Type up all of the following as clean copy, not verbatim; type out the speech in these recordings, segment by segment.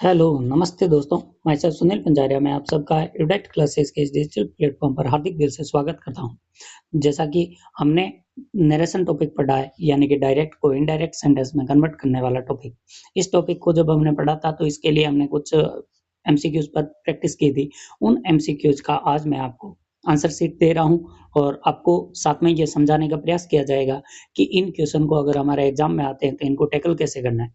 Hello, नमस्ते दोस्तों। मैं सर सुनील पंजारिया मैं आप सबका एडुडेक्ट क्लासेस के इस डिजिटल प्लेटफॉर्म पर हार्दिक दिल से स्वागत करता हूं। जैसा कि हमने नरेशन टॉपिक पढ़ा है, यानी कि डायरेक्ट को इनडायरेक्ट सेंटेंस में कन्वर्ट करने वाला टॉपिक। इस टॉपिक को जब हमने पढ़ा था तो इसके लिए हमने कुछ एमसीक्यूज पर प्रैक्टिस की थी। उन एमसीक्यूज का आज मैं आपको आंसर शीट दे रहा हूं और आपको साथ में ये समझाने का प्रयास किया जाएगा कि इन क्वेश्चन को अगर हमारे एग्जाम में आते हैं तो इनको टैकल कैसे करना है।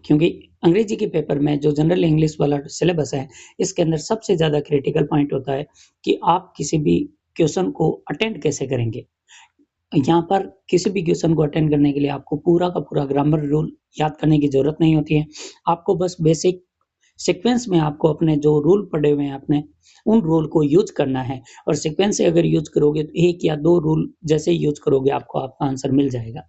क्योंकि अंग्रेजी के पेपर में जो जनरल इंग्लिश वाला सिलेबस है, इसके अंदर सबसे ज़्यादा क्रिटिकल पॉइंट होता है कि आप किसी भी क्वेश्चन को अटेंड कैसे करेंगे। यहाँ पर किसी भी क्वेश्चन को अटेंड करने के लिए आपको पूरा का पूरा ग्रामर रूल याद करने की ज़रूरत नहीं होती है। आपको बस बेसिक सीक्वेंस में आपको अपने जो रूल पढ़े हुए हैं आपने, उन रूल को यूज़ करना है और सीक्वेंस से अगर यूज़ करोगे तो 1 या 2 रूल जैसे ही यूज़ करोगे आपको आपका आंसर मिल जाएगा।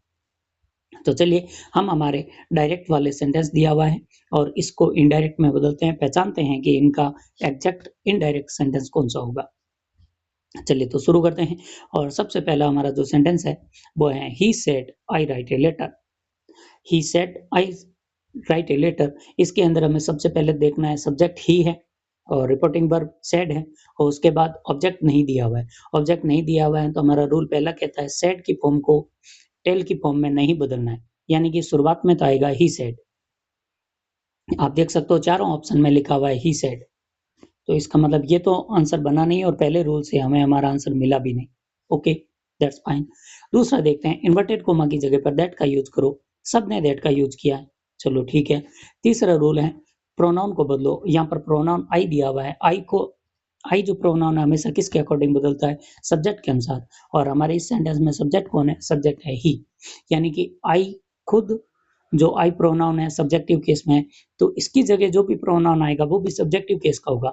तो चलिए हम हमारे डायरेक्ट वाले सेंटेंस दिया हुआ है और इसको इनडायरेक्ट में बदलते हैं, पहचानते हैं कि इनका एग्जैक्ट इनडायरेक्ट सेंटेंस कौन-सा होगा। चलिए तो शुरू करते हैं और सबसे पहला हमारा जो सेंटेंस है वो है he said I write a letter. He said I write a letter, इसके अंदर हमें सबसे पहले देखना है सब्जेक्ट ही है और रिपोर्टिंग वर्ब सेड है और उसके बाद ऑब्जेक्ट नहीं दिया हुआ है। ऑब्जेक्ट नहीं दिया हुआ है तो हमारा रूल पहला कहता है सेड की फॉर्म को टेल की फॉर्म में नहीं बदलना है, यानी कि शुरुआत में तो आएगा ही सेड। आप देख सकते हो चारों ऑप्शन में लिखा हुआ है ही सेड, तो इसका मतलब ये तो आंसर बना नहीं और पहले रूल से हमें हमारा आंसर मिला भी नहीं। Okay, that's fine. दूसरा देखते हैं इन्वर्टेड कोमा की जगह पर दैट का यूज करो। सबने दैट का यूज किया है, चलो ठीक है। तीसरा रूल है प्रोनाउन को बदलो। यहाँ पर प्रोनाउन आई दिया हुआ है, आई जो प्रोनाउन है हमेशा किसके अकॉर्डिंग बदलता है, सब्जेक्ट के अनुसार। और हमारे इस सेंटेंस में सब्जेक्ट कौन है, सब्जेक्ट है ही, यानी कि आई खुद जो आई प्रोनाउन है सब्जेक्टिव केस में, तो इसकी जगह जो भी प्रोनाउन आएगा वो भी सब्जेक्टिव केस का होगा।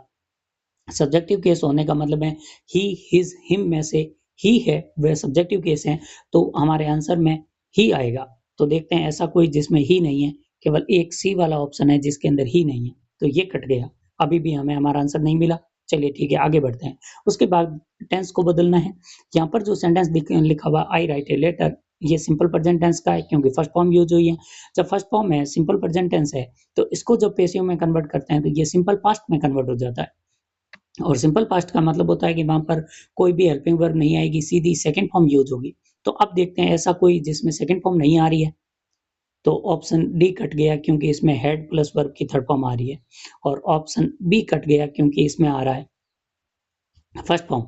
सब्जेक्टिव केस होने का मतलब है ही, हिज, हिम में से ही है वह सब्जेक्टिव केस है, तो हमारे आंसर में ही आएगा। तो देखते हैं ऐसा कोई जिसमें ही नहीं है, केवल एक सी वाला ऑप्शन है जिसके अंदर ही नहीं है, तो ये कट गया। अभी भी हमें हमारा आंसर नहीं मिला। चलिए ठीक है, आगे बढ़ते हैं। उसके बाद टेंस को बदलना है। यहाँ पर जो सेंटेंस लिखा हुआ आई राइट ए लेटर, ये सिंपल प्रेजेंट टेंस का है क्योंकि फर्स्ट फॉर्म यूज हुई है। जब फर्स्ट फॉर्म है, सिंपल प्रेजेंट टेंस है, तो इसको जब पेसिव में कन्वर्ट करते हैं तो ये सिंपल पास्ट में कन्वर्ट हो जाता है। और सिंपल पास्ट का मतलब होता है कि वहाँ पर कोई भी हेल्पिंग वर्ब नहीं आएगी, सीधी सेकंड फॉर्म यूज होगी। तो अब देखते हैं ऐसा कोई जिसमें सेकंड फॉर्म नहीं आ रही है, तो ऑप्शन डी कट गया क्योंकि इसमें हेड प्लस वर्ब की थर्ड फॉर्म आ रही है। और ऑप्शन बी कट गया क्योंकि इसमें आ रहा है फर्स्ट फॉर्म।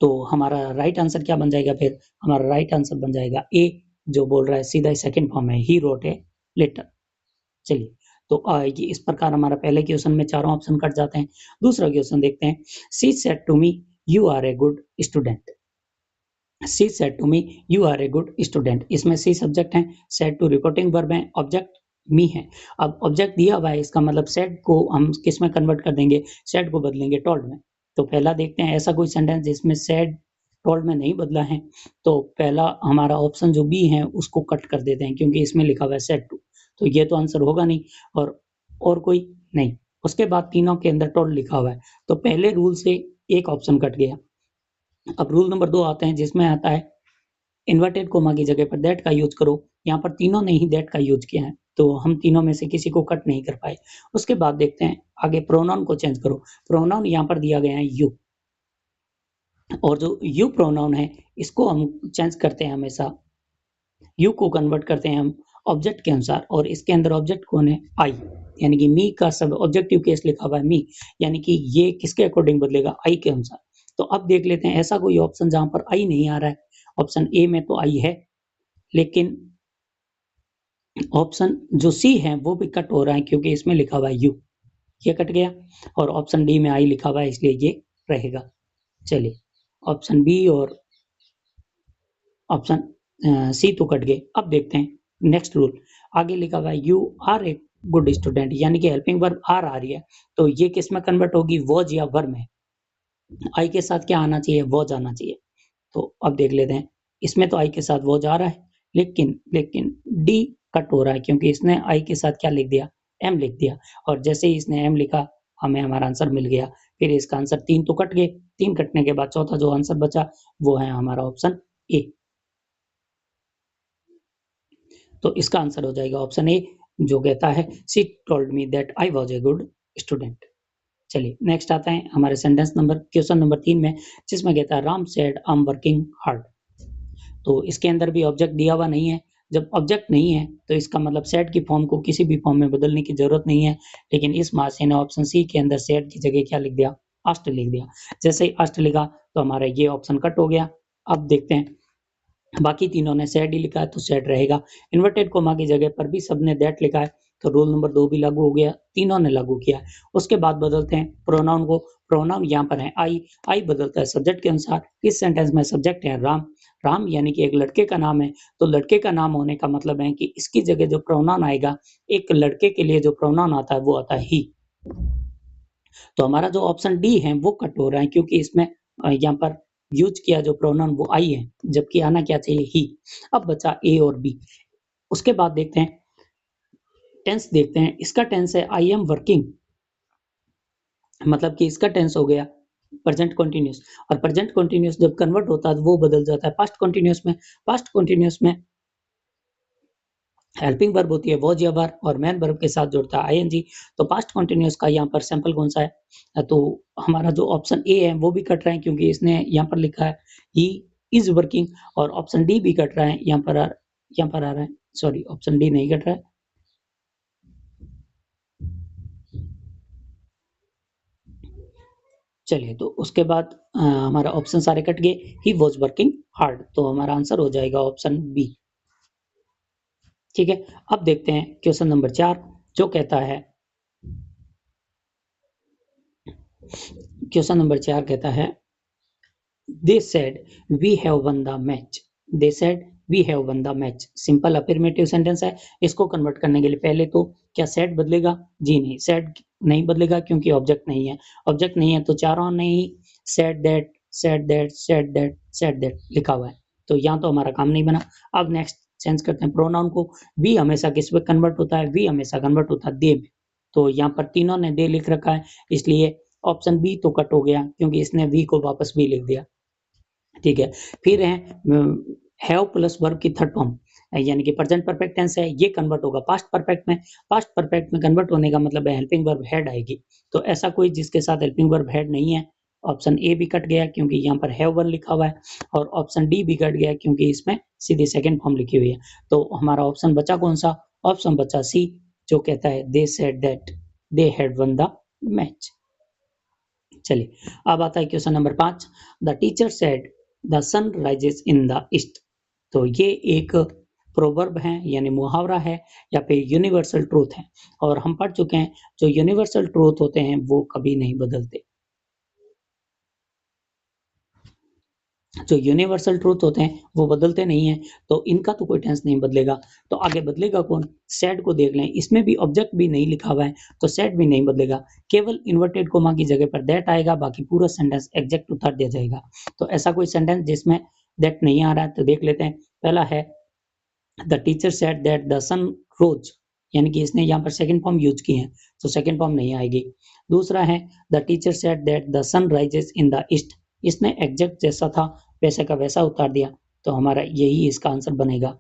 तो हमारा राइट आंसर क्या बन जाएगा फिर, हमारा राइट आंसर बन जाएगा ए, जो बोल रहा है सीधा सेकंड फॉर्म है, ही रोट ए लेटर। चलिए, तो ये इस प्रकार हमारा पहले क्वेश्चन में चारों ऑप्शन कट जाते हैं। दूसरा क्वेश्चन देखते हैं। She said to me you are a good student. She said to me you are a good student, इसमें सी सब्जेक्ट है, सेड टू रिपोर्टिंग वर्ब है, ऑब्जेक्ट मी है। अब ऑब्जेक्ट दिया हुआ है, इसका मतलब सेड को हम किस में कन्वर्ट कर देंगे, सेड को बदलेंगे टोल्ड में। तो पहला देखते हैं ऐसा कोई सेंटेंस जिसमें सेड टोल्ड में नहीं बदला है, तो पहला हमारा ऑप्शन जो बी है उसको कट कर देते हैं क्योंकि इसमें लिखा हुआ है सेड टू, तो ये तो आंसर होगा नहीं। और कोई नहीं। उसके बाद तीनों के अंदर टोल्ड लिखा हुआ है, तो पहले रूल से एक ऑप्शन कट गया। अब रूल नंबर 2 आते हैं जिसमें आता है इन्वर्टेड कोमा की जगह पर दैट का यूज करो। यहाँ पर तीनों ने ही दैट का यूज किया है, तो हम तीनों में से किसी को कट नहीं कर पाए। उसके बाद देखते हैं आगे प्रोनाउन को चेंज करो। प्रोनाउन यहाँ पर दिया गया है यू, और जो यू प्रोनाउन है इसको हम चेंज करते हैं हमेशा, यू को कन्वर्ट करते हैं हम ऑब्जेक्ट के अनुसार, और इसके अंदर ऑब्जेक्ट कौन है, आई, यानी कि मी का सब ऑब्जेक्टिव केस लिखा हुआ है मी, यानी कि ये किसके अकॉर्डिंग बदलेगा, आई के अनुसार। तो अब देख लेते हैं ऐसा कोई ऑप्शन जहां पर आई नहीं आ रहा है। ऑप्शन ए में तो आई है, लेकिन ऑप्शन जो सी है वो भी कट हो रहा है क्योंकि इसमें लिखा हुआ है यू, ये कट गया। और ऑप्शन डी में आई लिखा हुआ है इसलिए ये रहेगा। चलिए, ऑप्शन बी और ऑप्शन सी तो कट गए। अब देखते हैं नेक्स्ट रूल। आगे लिखा हुआ है you are a good student, यानी कि हेल्पिंग वर्ब आर आ रही है, तो ये किस में कन्वर्ट होगी, वॉज या वर में। आई के साथ क्या आना चाहिए, वॉज आना चाहिए। तो अब देख लेते हैं, इसमें तो आई के साथ वॉज आ रहा है, लेकिन डी कट हो रहा है क्योंकि इसने आई के साथ क्या लिख दिया, एम लिख दिया। और जैसे ही इसने एम लिखा हमें हमारा आंसर मिल गया। फिर इसका आंसर 3 तो कट गए, 3 कटने के बाद चौथा जो आंसर बचा वो है हमारा ऑप्शन ए। तो इसका आंसर हो जाएगा ऑप्शन ए, जो कहता है she told me that I was a good student. चलिए नेक्स्ट आता है हमारे सेंटेंस नंबर क्वेश्चन नंबर 3 में, जिसमें कहता है Ram said I am working hard. तो इसके अंदर भी ऑब्जेक्ट दिया हुआ नहीं है। जब ऑब्जेक्ट नहीं है तो इसका मतलब सेड की फॉर्म को किसी भी फॉर्म में बदलने की जरूरत नहीं है, लेकिन इस महाशय ने ऑप्शन सी के अंदर सेड की जगह क्या लिख दिया, आस्ट लिख दिया। जैसे ही आस्ट लिखा तो हमारा ये ऑप्शन कट हो गया। अब देखते हैं बाकी तीनों ने सेड ही लिखा है तो सेड रहेगा। इन्वर्टेड कोमा की जगह पर भी सबने दैट लिखा है तो रूल नंबर 2 भी लागू हो गया, तीनों ने लागू किया। उसके बाद बदलते हैं प्रोनाउन को। प्रोनाउन यहाँ पर है आई बदलता है सब्जेक्ट के अनुसार। इस सेंटेंस में सब्जेक्ट है राम। राम यानी कि एक लड़के का नाम है, तो लड़के का नाम होने का मतलब है कि इसकी जगह जो प्रोनाउन आएगा, एक लड़के के लिए जो प्रोनाउन आता है वो आता है ही। तो हमारा जो ऑप्शन डी है वो कट हो रहा है, क्योंकि इसमें यहाँ पर यूज किया जो प्रोनाउन वो आई है, जबकि आना क्या चाहिए, ही। अब बचा ए और बी। उसके बाद देखते हैं टेंस देखते हैं। इसका टेंस है आई एम वर्किंग, मतलब कि इसका टेंस हो गया प्रेजेंट कंटिन्यूअस। और प्रेजेंट कंटिन्यूअस जब कन्वर्ट होता है तो वो बदल जाता है पास्ट कंटिन्यूअस में। पास्ट कंटिन्यूअस में हेल्पिंग वर्ब होती है वॉज या वर, और मेन वर्ब के साथ जुड़ता है आईएनजी। तो पास्ट कंटिन्यूअस का यहाँ पर सैंपल कौन सा है, तो हमारा जो ऑप्शन ए है वो भी कट रहा है, क्योंकि इसने यहाँ पर लिखा है ही इज वर्किंग। और ऑप्शन डी भी कट रहा है, यहाँ पर आ रहा है, सॉरी ऑप्शन डी नहीं कट रहा है। चलिए तो उसके बाद हमारा ऑप्शन सारे कट गए, ही वॉज वर्किंग हार्ड, तो हमारा आंसर हो जाएगा ऑप्शन बी। ठीक है, अब देखते हैं क्वेश्चन नंबर 4, जो कहता है क्वेश्चन नंबर 4 कहता है they said we have won the match. They said we have won the match simple affirmative sentence है। इसको कन्वर्ट करने के लिए पहले तो क्या सेड बदलेगा, जी नहीं, सेड नहीं बदलेगा क्योंकि ऑब्जेक्ट नहीं है। ऑब्जेक्ट नहीं है तो चारों ने ही said that said that said that said that लिखा हुआ है, तो यहाँ तो हमारा काम नहीं बना। अब नेक्स्ट चेंज करते हैं प्रोनाउन को। वी हमेशा किस पे कन्वर्ट होता है, वी हमेशा कन्वर्ट होता है दे में। तो यहाँ पर तीनों ने दे लिख रखा है, इसलिए ऑप्शन बी तो कट हो गया, क्योंकि इसने वी को वापस बी लिख दिया। ठीक है, फिर है हैव प्लस वर्ब की थर्ड फॉर्म, यानी कि प्रेजेंट परफेक्ट टेंस है, ये कन्वर्ट होगा पास्ट परफेक्ट में। पास्ट परफेक्ट में कन्वर्ट होने का मतलब है हेल्पिंग वर्ब हैड आएगी। तो ऐसा कोई जिसके साथ हेल्पिंग वर्ब हैड नहीं है, ऑप्शन ए भी कट गया क्योंकि यहाँ पर हैव वन लिखा हुआ है, और ऑप्शन डी भी कट गया क्योंकि इसमें सीधी सेकंड फॉर्म लिखी हुई है। तो हमारा ऑप्शन बचा कौन सा, ऑप्शन बचा सी, जो कहता है they said that they had won the match. चलिए अब आता है question number 5, the teacher said the sun rises in the east. तो ये एक प्रोवर्ब है यानी मुहावरा है, या फिर यूनिवर्सल ट्रूथ है, और हम पढ़ चुके हैं जो यूनिवर्सल ट्रूथ होते हैं वो कभी नहीं बदलते। जो यूनिवर्सल ट्रूथ होते हैं वो बदलते नहीं है, तो इनका तो कोई टेंस नहीं बदलेगा। तो आगे बदलेगा कौन, सेड को देख लें, इसमें भी ऑब्जेक्ट भी नहीं लिखा हुआ है तो सेड भी नहीं बदलेगा, केवल इन्वर्टेड कोमा की जगह पर दैट आएगा, बाकी पूरा सेंटेंस एग्जैक्ट उतार दिया जाएगा। तो ऐसा कोई सेंटेंस जिसमें दैट नहीं आ रहा है तो देख लेते हैं। पहला है the teacher said that the sun rose, यानी कि इसने यहाँ पर सेकंड फॉर्म यूज की है तो सेकंड फॉर्म नहीं आएगी। दूसरा है the teacher said that the sun rises in the east, इसने एग्जैक्ट जैसा था वैसे का वैसा उतार दिया, तो हमारा यही इसका आंसर बनेगा।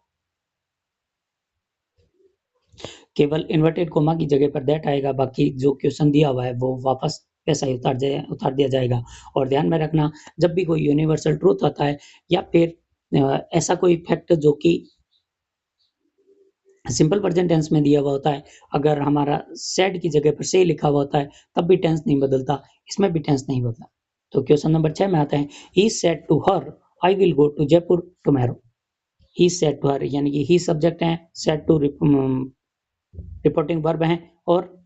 केवल इन्वर्टेड कोमा की जगह पर दैट आएगा, बाकी जो क्वेश्चन दिया हुआ है वो वापस वैसा ही उतार दिया जाएगा। और ध्यान में रखना, जब भी कोई यूनिवर्सल ट्रूथ आता है या फिर ऐसा कोई फैक्ट जो कि सिंपल प्रेजेंट टेंस में दिया हुआ होता है, अगर हमारा सेड की जगह पर से लिखा हुआ होता है तब भी टेंस नहीं बदलता, इसमें भी टेंस नहीं बदला। तो क्वेश्चन नंबर 6 में आता है he said to her I will go to Jaipur tomorrow. He said to her, यानी कि ही सब्जेक्ट है, सेड टू रिपोर्टिंग वर्ब है, और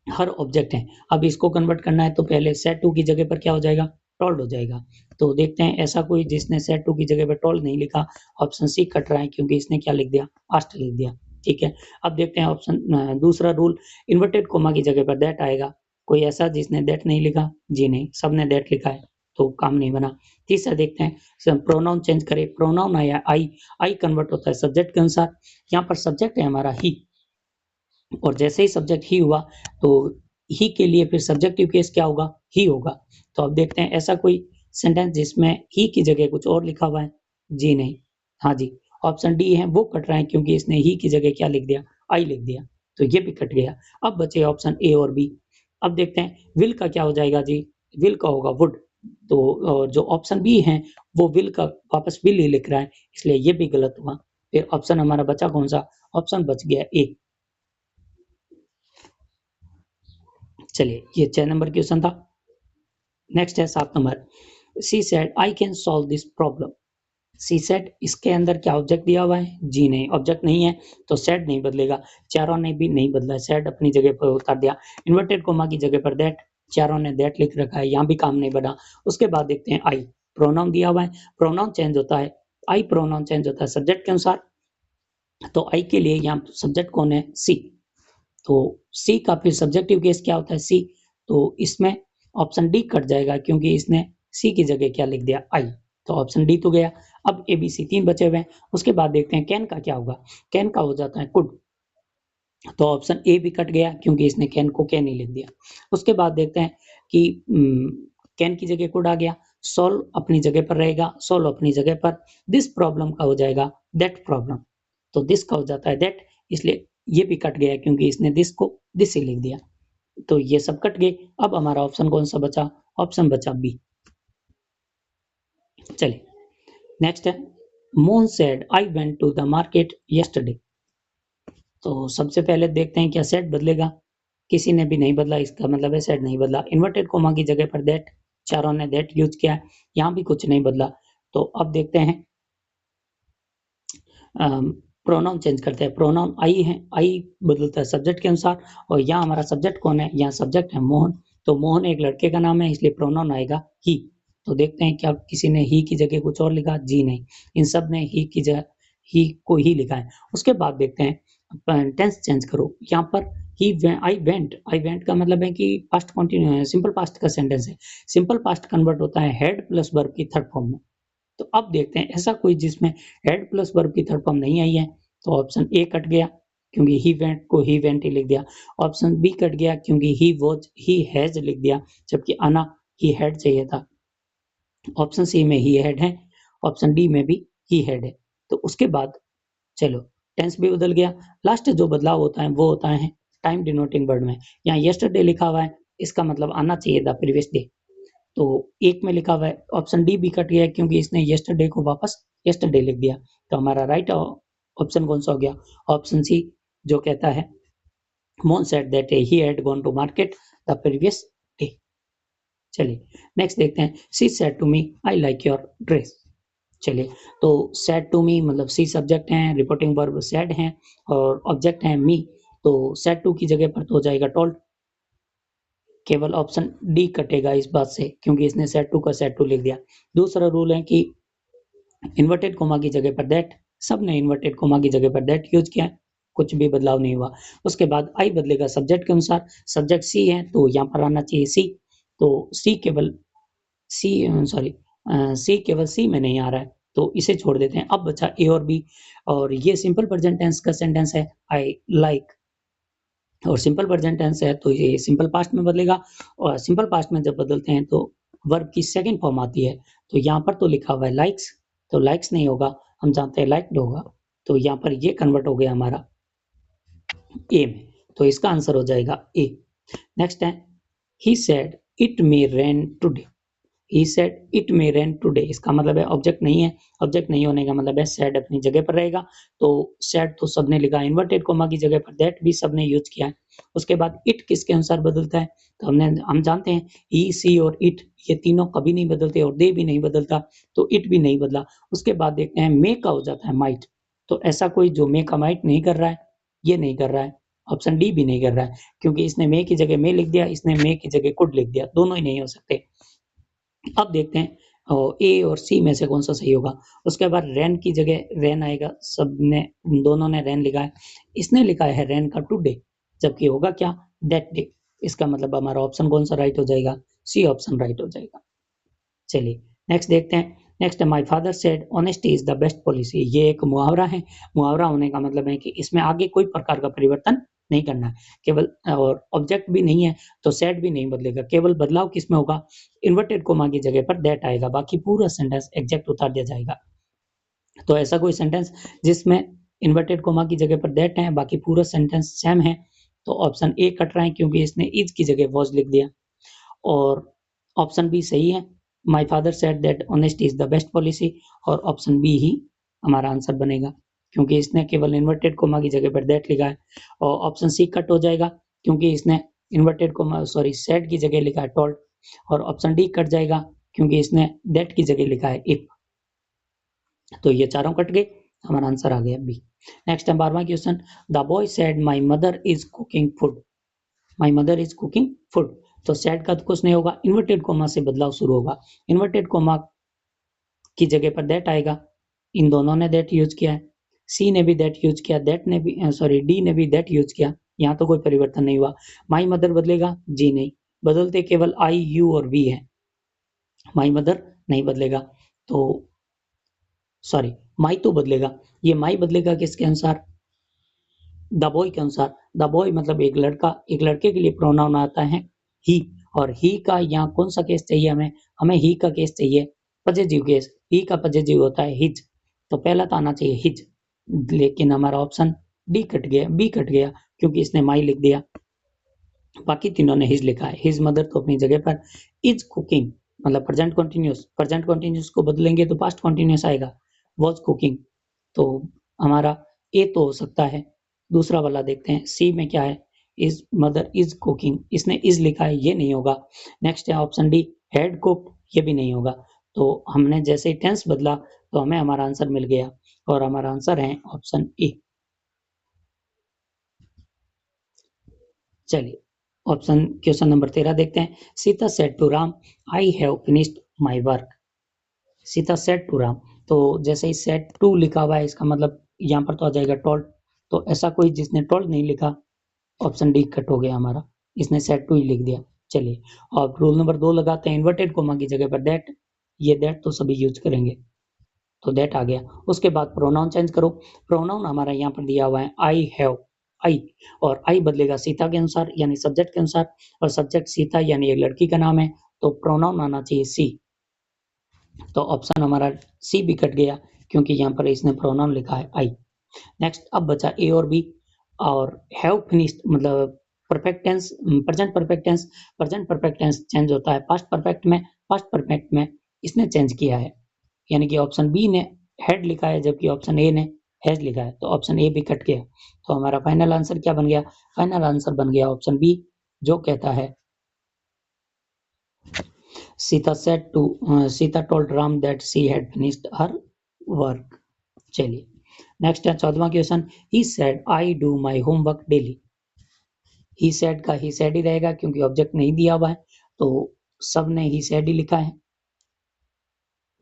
हर ऑब्जेक्ट है। अब इसको कन्वर्ट करना है तो पहले सेड टू की जगह पर क्या हो जाएगा, टोल्ड हो जाएगा। तो देखते हैं ऐसा कोई जिसने सेड टू की जगह पर टोल्ड नहीं लिखा, ऑप्शन सी कट रहा है क्योंकि इसने क्या लिख दिया, आस्ट लिख दिया। ठीक है, अब देखते हैं ऑप्शन दूसरा रूल, इन्वर्टेड कोमा की जगह पर दैट आएगा। कोई ऐसा जिसने दैट नहीं लिखा, जी नहीं, सबने दैट लिखा है तो काम नहीं बना। तीसरा देखते हैं प्रोनाउन चेंज करें, प्रोनाउन आया आई कन्वर्ट होता है सब्जेक्ट के अनुसार। यहाँ पर सब्जेक्ट है हमारा ही, और जैसे ही सब्जेक्ट ही हुआ तो ही के लिए फिर सब्जेक्टिव केस क्या होगा, ही होगा। तो अब देखते हैं ऐसा कोई सेंटेंस जिसमें ही की जगह कुछ और लिखा हुआ है, जी नहीं, हाँ जी, ऑप्शन डी है वो कट रहा है क्योंकि इसने ही की जगह क्या लिख दिया, आई लिख दिया, तो ये भी कट गया। अब बचे ऑप्शन ए और बी। अब देखते हैं विल का क्या हो जाएगा जी, विल का होगा वुड। तो जो ऑप्शन बी है वो विल का वापस विल ही लिख रहा है, इसलिए ये भी गलत हुआ। फिर ऑप्शन हमारा बचा कौन सा, ऑप्शन बच गया ए। चलिए ये 6 नंबर क्वेश्चन था। नेक्स्ट है 7 number, she said I can solve this problem. She said, इसके अंदर क्या ऑब्जेक्ट दिया हुआ है जी, नहीं ऑब्जेक्ट नहीं है तो सेड नहीं बदलेगा। चारों ने भी नहीं बदला, सेड अपनी जगह पर उतार दिया। इन्वर्टेड कोमा की जगह पर दैट, चारों ने दैट लिख रखा है, यहाँ भी काम नहीं बना। उसके बाद देखते हैं आई, प्रोनाउन दिया हुआ है, प्रोनाउन चेंज होता है, आई प्रोनाउन चेंज होता है सब्जेक्ट के अनुसार। तो आई के लिए यहाँ सब्जेक्ट कौन है, सी। तो सी का फिर सब्जेक्टिव केस क्या होता है, सी। तो इसमें ऑप्शन डी कट जाएगा क्योंकि इसने सी की जगह क्या लिख दिया, आई। तो ऑप्शन डी तो गया। अब ए बी सी 3 बचे हुए हैं। उसके बाद देखते हैं कैन का क्या होगा, कैन का हो जाता है कुड। तो ऑप्शन ए भी कट गया क्योंकि इसने कैन को कैन ही लिख दिया। उसके बाद देखते हैं कि कैन की जगह कुड आ गया, सोल्व अपनी जगह पर रहेगा, सोल्व अपनी जगह पर। दिस प्रॉब्लम का हो जाएगा दैट प्रॉब्लम। तो दिस का हो जाता है दैट, इसलिए ये भी कट गया क्योंकि इसने दिस को दिस ही लिख दिया। तो ये सब कट गए। अब हमारा ऑप्शन कौन सा बचा, ऑप्शन बचा बी। चलिए नेक्स्ट है, Mohan said I went to the market yesterday. तो सबसे पहले देखते हैं क्या सेड बदलेगा, किसी ने भी नहीं बदला, इसका मतलब है सेड नहीं बदला। इन्वर्टेड कोमा की जगह पर दैट, चारों ने दैट यूज किया, यहाँ भी कुछ नहीं बदला। तो अब देखते हैं प्रोनाउन चेंज करते हैं, प्रोनाउन आई है, आई बदलता है सब्जेक्ट के अनुसार। और यहाँ हमारा सब्जेक्ट कौन है, यहाँ सब्जेक्ट है मोहन। तो मोहन एक लड़के का नाम है इसलिए प्रोनाउन आएगा ही। तो देखते हैं क्या किसी ने ही की जगह कुछ और लिखा, जी नहीं, इन सब ने ही की जगह ही को ही लिखा है। उसके बाद देखते हैं टेंस चेंज करो, यहाँ पर ही आई वेंट का मतलब है कि पास्ट कंटिन्यू सिंपल पास्ट का सेंटेंस है। सिंपल पास्ट कन्वर्ट होता है हेड प्लस वर्ब की थर्ड फॉर्म में। तो अब देखते हैं ऐसा कोई जिसमें हेड प्लस वर्ब की थर्ड फॉर्म नहीं आई है। तो ऑप्शन ए कट गया क्योंकि ही वेंट को ही वेंट ही लिख दिया। ऑप्शन बी कट गया क्योंकि ही वॉज ही हैज लिख दिया, जबकि आना ही हैड चाहिए था। ऑप्शन सी में ही हैड है, ऑप्शन डी में भी ही हैड है। तो उसके बाद चलो टेंस भी बदल गया। लास्ट जो बदलाव होता है वो होता है टाइम डिनोटिंग वर्ड में। यहाँ यस्टरडे लिखा हुआ है, इसका मतलब आना चाहिए था प्रीवियस डे। तो एक में लिखा हुआ है, ऑप्शन डी भी कट गया क्योंकि इसने यस्टरडे को वापस यस्टरडे लिख दिया। तो हमारा राइट ऑप्शन कौन सा हो गया, ऑप्शन सी, जो कहता है Mohan said that he had gone to market the previous day. चलिए नेक्स्ट देखते हैं, she said to me I like your dress. चलिए तो सेड टू मी मतलब सी सब्जेक्ट है, रिपोर्टिंग वर्ब सेड है और ऑब्जेक्ट है मी। तो सेड टू की जगह पर तो हो जाएगा टोल्ड। केवल ऑप्शन डी कटेगा इस बात से क्योंकि इसने सेट टू का सेट टू लिख दिया। दूसरा रूल है कि इन्वर्टेड कोमा की जगह पर दैट, सब ने इन्वर्टेड कोमा की जगह पर दैट यूज किया, कुछ भी बदलाव नहीं हुआ। उसके बाद आई बदलेगा सब्जेक्ट के अनुसार, सब्जेक्ट सी है तो यहाँ पर आना चाहिए सी। तो सी केवल सी सॉरी सी केवल सी में नहीं आ रहा है तो इसे छोड़ देते हैं। अब बचा ए और बी, और ये सिंपल प्रेजेंट टेंस का सेंटेंस है, आई लाइक। और सिंपल प्रेजेंट टेंस है तो ये सिंपल पास्ट में बदलेगा। और सिंपल पास्ट में जब बदलते हैं तो वर्ब की सेकंड फॉर्म आती है। तो यहाँ पर तो लिखा हुआ है लाइक्स, तो लाइक्स नहीं होगा, हम जानते हैं लाइक्ड होगा। तो यहाँ पर ये कन्वर्ट हो गया हमारा ए में, तो इसका आंसर हो जाएगा ए। नेक्स्ट है, he said it may rain today. He said it may rain today, इसका मतलब है ऑब्जेक्ट नहीं है, ऑब्जेक्ट नहीं होने का मतलब है सेड अपनी जगह पर रहेगा। तो सेड तो सबने लिखा, इन्वर्टेड कोमा की जगह पर दैट भी सबने यूज किया है। उसके बाद इट किसके अनुसार बदलता है, तो हम जानते हैं ही सी और इट ये तीनों कभी नहीं बदलते और दे भी नहीं बदलता, तो इट भी नहीं बदला। उसके बाद देखते हैं मे का हो जाता है माइट। तो ऐसा कोई जो मे का माइट नहीं कर रहा है, ये नहीं कर रहा है, ऑप्शन डी भी नहीं कर रहा है क्योंकि इसने मे की जगह मे लिख दिया, इसने मे की जगह कुड लिख दिया, दोनों ही नहीं हो सकते। अब देखते हैं ए और सी में से कौन सा सही होगा। उसके बाद रेन की जगह रेन आएगा, सबने दोनों ने रेन लिखा है, इसने लिखा है रेन का टुडे, जबकि होगा क्या दैट डे। इसका मतलब हमारा ऑप्शन कौन सा राइट हो जाएगा, सी ऑप्शन राइट हो जाएगा। चलिए नेक्स्ट देखते हैं। Next my father said honesty is the best policy. ये एक मुहावरा है, मुहावरा होने का मतलब है कि इसमें आगे कोई प्रकार का परिवर्तन नहीं करना है, केवल और ऑब्जेक्ट भी नहीं है तो सेड भी नहीं बदलेगा, केवल बदलाव किसमें होगा, इन्वर्टेड कोमा की जगह पर दैट आएगा, बाकी पूरा सेंटेंस एग्जैक्ट उतार दिया जाएगा। तो ऐसा कोई सेंटेंस जिसमें इन्वर्टेड कोमा की जगह पर दैट है, बाकी पूरा सेंटेंस सेम है, तो ऑप्शन ए कट रहा है क्योंकि इसने इज की जगह वॉज लिख दिया। और ऑप्शन बी सही है, my father said that honesty is the best policy, और ऑप्शन बी ही हमारा आंसर बनेगा क्योंकि इसने केवल इन्वर्टेड कोमा की जगह पर दैट लिखा है। और ऑप्शन सी कट हो जाएगा क्योंकि इसने इन्वर्टेड कोमा सेड की जगह लिखा है टोल्ड, और ऑप्शन डी कट जाएगा क्योंकि इसने दैट की जगह लिखा है इफ। तो ये चारों कट गए, हमारा आंसर आ गया बी। नेक्स्ट है 12वां question, the boy said my mother is cooking food, my mother is cooking food. तो सेड का तो कुछ नहीं होगा, इन्वर्टेड कोमा से बदलाव शुरू होगा, इन्वर्टेड कोमा की जगह पर दैट आएगा, इन दोनों ने दैट यूज किया है, सी ने भी दैट यूज किया, दैट ने भी डी ने भी दैट यूज किया, यहाँ तो कोई परिवर्तन नहीं हुआ। माई मदर बदलेगा, जी नहीं, बदलते केवल आई, यू और वी है, माई मदर नहीं बदलेगा। तो सॉरी, माई तो बदलेगा, ये माई बदलेगा किसके अनुसार, द बॉय के अनुसार। द बॉय मतलब एक लड़का, एक लड़के के लिए प्रोनाउन आता है ही, और ही का यहाँ कौन सा केस चाहिए हमें, हमें ही का केस चाहिए, पॉजिटिव केस, ही का पॉजिटिव होता है हिज, तो पहला तो आना चाहिए हिज, लेकिन हमारा ऑप्शन डी कट गया, बी कट गया क्योंकि इसने माई लिख दिया, बाकी तीनों ने हिज लिखा है। हिज मदर तो अपनी जगह पर, इज कुकिंग मतलब प्रेजेंट कंटिन्यूअस, प्रेजेंट कंटिन्यूअस को बदलेंगे तो पास्ट कंटिन्यूअस आएगा, वाज कुकिंग, तो हमारा ए तो हो सकता है। दूसरा वाला देखते हैं, सी में क्या है, इज मदर इज कुकिंग, इसने इज लिखा है, ये नहीं होगा। नेक्स्ट है ऑप्शन डी, हैड कुक्ड, ये भी नहीं होगा। तो हमने जैसे ही टेंस बदला तो हमें हमारा आंसर मिल गया, और हमारा आंसर है ऑप्शन ए। चलिए ऑप्शन क्वेश्चन नंबर 13 देखते हैं, Sita said to Ram I have finished my work, Sita said to Ram, तो जैसे ही सेड टू लिखा हुआ है इसका मतलब यहाँ पर तो आ जाएगा टोल्ड, तो ऐसा कोई जिसने टोल्ड नहीं लिखा, ऑप्शन डी कट हो गया हमारा, इसने सेड टू ही लिख दिया। चलिए अब रूल नंबर 2 लगाते हैं, इन्वर्टेड कोमा की जगह पर दैट, ये दैट तो सभी यूज करेंगे, तो दैट आ गया। उसके बाद प्रोनाउन चेंज करो, प्रोनाउन हमारा यहाँ पर दिया हुआ है आई हैव, आई, और आई बदलेगा सीता के अनुसार यानी सब्जेक्ट के अनुसार, और सब्जेक्ट सीता यानी एक लड़की का नाम है, तो प्रोनाउन आना चाहिए सी, तो ऑप्शन हमारा सी भी कट गया क्योंकि यहाँ पर इसने प्रोनाउन लिखा है आई। नेक्स्ट अब बचा ए और बी, और हैव फिनिश्ड मतलब perfect tense, present perfect tense, present perfect tense change होता है पास्ट परफेक्ट में, पास्ट परफेक्ट में इसने चेंज किया है, यानी कि ऑप्शन बी ने हैड लिखा है जबकि ऑप्शन ए ने हैज लिखा है, तो ऑप्शन ए भी कट गया। तो हमारा फाइनल आंसर क्या बन गया, फाइनल आंसर बन गया ऑप्शन बी, जो कहता है Sita told Ram that she had finished her work. चलिए नेक्स्ट है 14वां question, he said I do my homework daily, he said का ही सेड ही रहेगा क्योंकि ऑब्जेक्ट नहीं दिया हुआ है, तो सब ने ही सेड ही लिखा है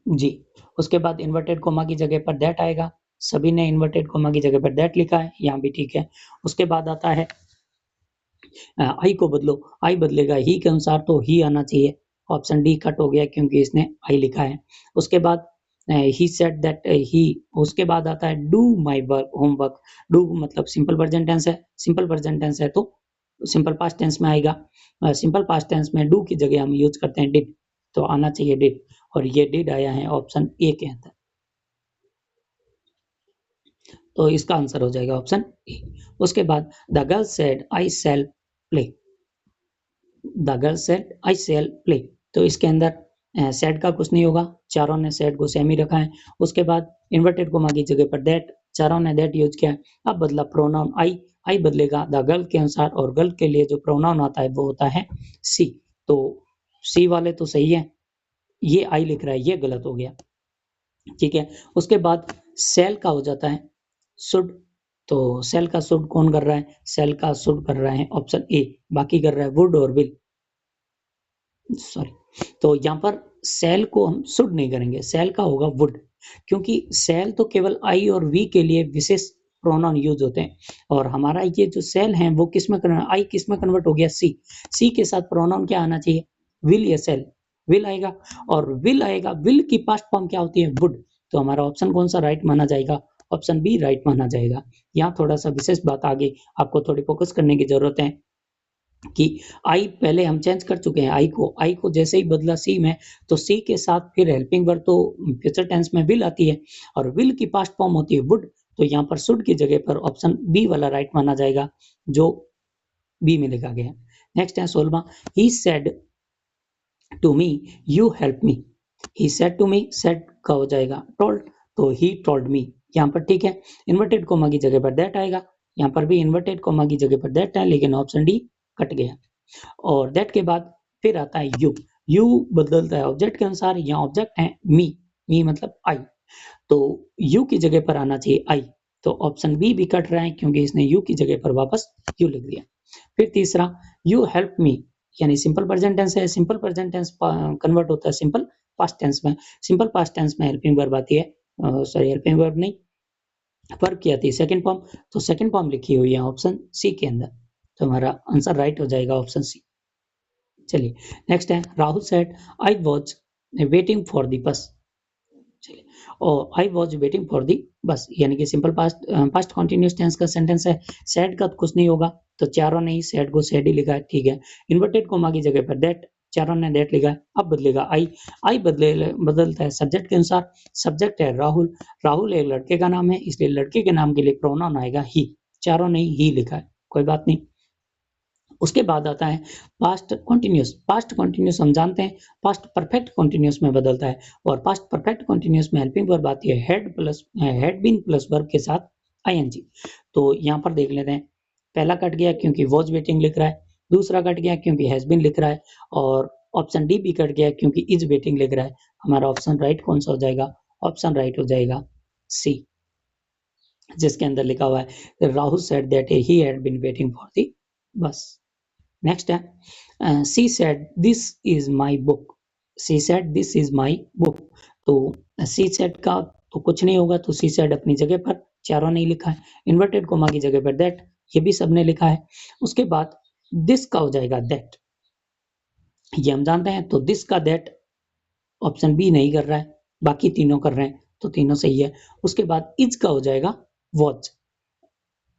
जी। उसके बाद इन्वर्टेड कोमा की जगह पर दैट आएगा, सभी ने इन्वर्टेड कोमा की जगह पर दैट लिखा है, यहाँ भी ठीक है। उसके बाद आता है आई को बदलो, आई बदलेगा ही के अनुसार, तो ही आना चाहिए, ऑप्शन डी कट हो गया क्योंकि इसने आई लिखा है। उसके बाद ही सेड दैट ही, उसके बाद आता है do my work homework, do मतलब सिंपल प्रेजेंट टेंस है, सिंपल प्रेजेंट टेंस है तो सिंपल पास्ट टेंस में आएगा, सिंपल पास्ट टेंस में डू की जगह हम यूज करते हैं डिड, तो आना चाहिए डिड, और ये डिड आया है ऑप्शन ए के अंदर, तो इसका आंसर हो जाएगा ऑप्शन ए। उसके बाद the girl said I shall play, the girl said I shall play, तो इसके अंदर सेड का कुछ नहीं होगा, चारों ने सेड को सेम ही रखा है। उसके बाद इन्वर्टेड कोमा की जगह पर दैट, चारों ने दैट यूज किया है। अब बदला प्रोनाउन आई, आई बदलेगा द गर्ल के अनुसार, और गर्ल के लिए जो प्रोनाउन आता है वो होता है सी, तो सी वाले तो सही है, ये आई लिख रहा है ये गलत हो गया, ठीक है। उसके बाद सेल का हो जाता है शुड, तो सेल का शुड कौन कर रहा है, सेल का शुड कर रहा है ऑप्शन ए, बाकी कर रहा है वुड और विल, सॉरी, तो यहाँ पर सेल को हम शुड नहीं करेंगे, सेल का होगा वुड, क्योंकि सेल तो केवल आई और वी के लिए विशेष प्रोनाउन यूज होते हैं, और हमारा ये जो सेल है वो किस में आई किस में कन्वर्ट हो गया सी, सी के साथ प्रोनाउन क्या आना चाहिए, विल या सेल, विल आएगा, और विल आएगा, विल की पास्ट फॉर्म क्या होती है वुड, तो हमारा ऑप्शन कौन सा राइट माना जाएगा, ऑप्शन बी राइट माना जाएगा। यहाँ थोड़ा सा विशेष बात आगे आपको थोड़ी फोकस करने की जरूरत है कि आई पहले हम चेंज कर चुके हैं, आई को जैसे ही बदला सी में, तो सी के साथ फिर हेल्पिंग वर्ब तो फ्यूचर टेंस में विल आती है, और विल की पास्ट फॉर्म होती है वुड, तो यहाँ पर शुड की जगह पर ऑप्शन बी वाला राइट माना जाएगा जो बी में लिखा गया है। नेक्स्ट है 16वां, he said to me you help me. He said to me, said का हो जाएगा टोल्ड, तो ही टोल्ड मी यहाँ पर ठीक है। इन्वर्टेड कोमा की जगह पर दैट आएगा, यहाँ पर भी इन्वर्टेड कोमा की जगह पर दैट है, लेकिन ऑप्शन डी कट गया। और दैट के बाद फिर आता है यू। यू बदलता है ऑब्जेक्ट के अनुसार, यहाँ ऑब्जेक्ट है मी, मी मतलब आई, तो यू की जगह पर आना चाहिए आई, तो ऑप्शन बी भी कट रहा है क्योंकि इसने यू की जगह पर वापस यू लिख दिया। फिर तीसरा, यू हेल्प मी, यानी सिंपल प्रेजेंट टेंस है, सिंपल प्रेजेंट टेंस कन्वर्ट होता है सिंपल पास्ट टेंस में। सिंपल पास्ट टेंस में हेल्पिंग वर्ब आती है, सॉरी हेल्पिंग वर्ब नहीं, वर्ब की आती है सेकंड फॉर्म, तो सेकंड फॉर्म लिखी हुई है ऑप्शन सी के अंदर, तो हमारा आंसर राइट हो जाएगा ऑप्शन सी। चलिए नेक्स्ट है, Rahul said I was waiting for the bus. चलिए, और I was waiting for the बस, यानी कि सिंपल पास्ट कॉन्टिन्यूस टेंस का सेंटेंस है, सैड का कुछ नहीं होगा, तो चारों ने ही सैड को सैड ही लिखा है, ठीक है। इन्वर्टेड कोमा की जगह पर दैट, चारों ने दैट लिखा है। अब बदलेगा आई, आई बदलता है सब्जेक्ट के अनुसार, सब्जेक्ट है राहुल, राहुल एक लड़के का नाम है, इसलिए लड़के के नाम के लिए प्रोनाउन आएगा ही, चारों ने ही लिखा है, कोई बात नहीं। उसके बाद आता है पास्ट कॉन्टिन्यूस। पास्ट कॉन्टिन्यूस हम जानते हैं पास्ट परफेक्ट कॉन्टिन्यूस में बदलता है, और पास्ट परफेक्ट कॉन्टिन्यूस में हेल्पिंग वर्ब आती है हेड बीन प्लस वर्ब के साथ आईएनजी। तो यहाँ पर देख लेते हैं, पहला कट गया क्योंकि वॉज वेटिंग लिख रहा है, दूसरा कट गया क्योंकि हैज बीन लिख रहा है, और ऑप्शन डी भी कट गया क्योंकि इज वेटिंग लिख रहा है। हमारा ऑप्शन राइट कौन सा हो जाएगा? ऑप्शन राइट हो जाएगा सी, जिसके अंदर लिखा हुआ है Rahul said that he had been waiting for the bus. Next है she said this is my book. She said this is my book, तो सी सेड का तो कुछ नहीं होगा, तो सी सेड अपनी जगह पर, चारों ने लिखा है। इन्वर्टेड कोमा की जगह पर दैट, ये भी सबने लिखा है। उसके बाद दिस का हो जाएगा दैट, ये हम जानते हैं, तो दिस का दैट ऑप्शन बी नहीं कर रहा है, बाकी तीनों कर रहे हैं, तो तीनों सही है। उसके बाद इज का हो जाएगा वॉच,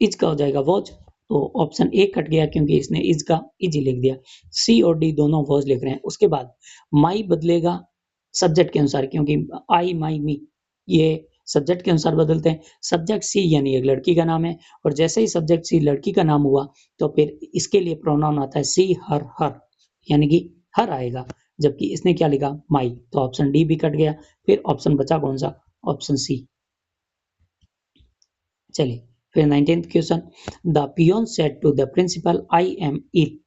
इज का हो जाएगा वॉच, तो ऑप्शन ए कट गया क्योंकि इसने इज का इज लिख दिया। सी और डी दोनों वॉज लिख रहे हैं। उसके बाद माई बदलेगा सब्जेक्ट के अनुसार, क्योंकि आई माई मी ये सब्जेक्ट के अनुसार बदलते हैं। सब्जेक्ट सी यानी एक लड़की का नाम है, और जैसे ही सब्जेक्ट सी लड़की का नाम हुआ तो फिर इसके लिए प्रोनाउन आता है सी हर हर, यानी कि हर आएगा, जबकि इसने क्या लिखा माई, तो ऑप्शन डी भी कट गया। फिर ऑप्शन बचा कौन सा? Option C. चलिए फिर 19th question, the peon said to the principal I am ill.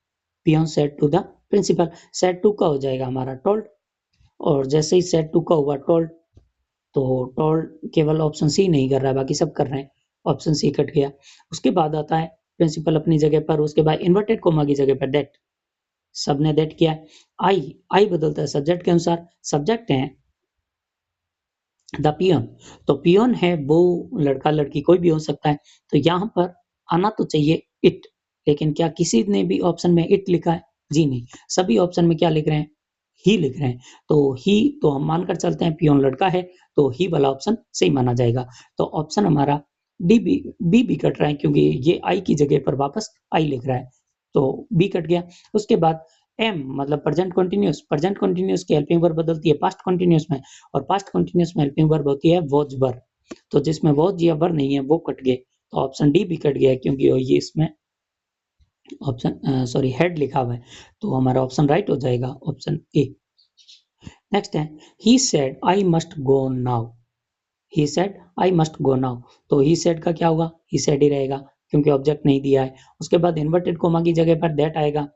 Peon said to the principal, said to का हो जाएगा हमारा टोल्ड, और जैसे ही सेड टू का हुआ टोल्ड, तो टोल्ड केवल ऑप्शन सी नहीं कर रहा है, बाकी सब कर रहे हैं, ऑप्शन सी कट गया। उसके बाद आता है प्रिंसिपल अपनी जगह पर, उसके बाद इन्वर्टेड कोमा की जगह पर दैट, सबने दैट किया। आई, आई बदलता है सब्जेक्ट के अनुसार, सब्जेक्ट है द पियोन, तो पियोन है वो लड़का लड़की कोई भी हो सकता है, तो यहाँ पर आना तो चाहिए इट, लेकिन क्या किसी ने भी ऑप्शन में इट लिखा है? जी नहीं, सभी ऑप्शन में क्या लिख रहे हैं? ही लिख रहे हैं, तो ही तो हम मानकर चलते हैं पियोन लड़का है, तो ही वाला ऑप्शन सही माना जाएगा। तो ऑप्शन हमारा बी भी कट रहा है क्योंकि ये आई की जगह पर वापस आई लिख रहा है, तो बी कट गया। उसके बाद एम मतलब प्रेजेंट कंटिन्यूस की हेल्पिंग वर्ब बदलती है पास्ट कंटिन्यूस में, और पास्ट कंटिन्यूस में हेल्पिंग वर्ब होती है वॉज वर, तो जिसमें वॉज या वर नहीं है वो कट गए, तो ऑप्शन डी भी कट गया क्योंकि ये इसमें ऑप्शन सॉरी हेड लिखा हुआ है, तो हमारा ऑप्शन राइट हो जाएगा ऑप्शन ए। नेक्स्ट है he said I must go now. He said I must go now, तो ही सेड का क्या होगा? ही सेड ही रहेगा क्योंकि ऑब्जेक्ट नहीं दिया है। उसके बाद इन्वर्टेड कोमा की जगह पर दैट आएगा,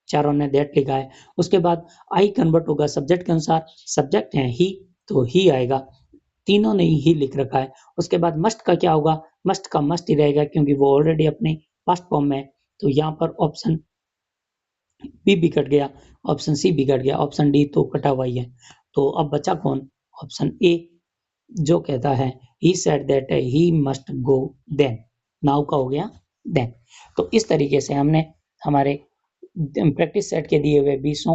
चारों ने दैट लिखा है। उसके बाद आई कन्वर्ट होगा सब्जेक्ट के अनुसार, सब्जेक्ट है ही, तो ही आएगा, तीनों ने ही लिख रखा है। उसके बाद मस्ट का क्या होगा? मस्ट का मस्ट ही रहेगा क्योंकि वो ऑलरेडी अपने पास्ट फॉर्म में है, तो यहाँ पर ऑप्शन बी भी कट गया, ऑप्शन सी भी कट गया, ऑप्शन डी तो कटा हुआ ही है, तो अब बचा कौन? ऑप्शन ए, जो कहता है he said that he must go then, now का हो गया देन। तो इस तरीके से हमने हमारे प्रैक्टिस सेट के दिए हुए 20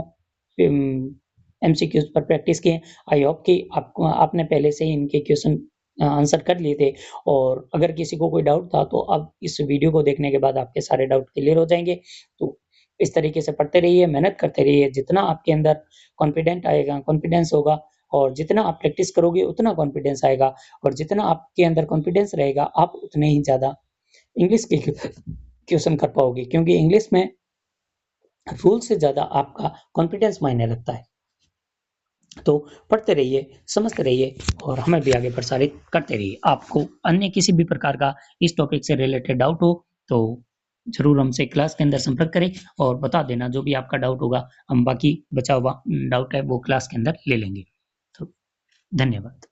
एमसीक्यूज पर प्रैक्टिस किए। आई होप कि आपको आपने पहले से ही इनके क्वेश्चन आंसर कर लिए थे, और अगर किसी को कोई डाउट था तो अब इस वीडियो को देखने के बाद आपके सारे डाउट क्लियर हो जाएंगे। तो इस तरीके से पढ़ते रहिए, मेहनत करते रहिए, जितना आपके अंदर कॉन्फिडेंस होगा और जितना आप प्रैक्टिस करोगे उतना कॉन्फिडेंस आएगा, और जितना आपके अंदर कॉन्फिडेंस रहेगा आप उतने ही ज़्यादा इंग्लिश के क्वेश्चन कर पाओगे, क्योंकि इंग्लिश में रूल से ज़्यादा आपका कॉन्फिडेंस मायने रखता है। तो पढ़ते रहिए, समझते रहिए और हमें भी आगे प्रसारित करते रहिए। आपको अन्य किसी भी प्रकार का इस टॉपिक से रिलेटेड डाउट हो तो ज़रूर हमसे क्लास के अंदर संपर्क करें और बता देना, जो भी आपका डाउट होगा हम बाकी बचा हुआ डाउट है वो क्लास के अंदर ले लेंगे। तो धन्यवाद।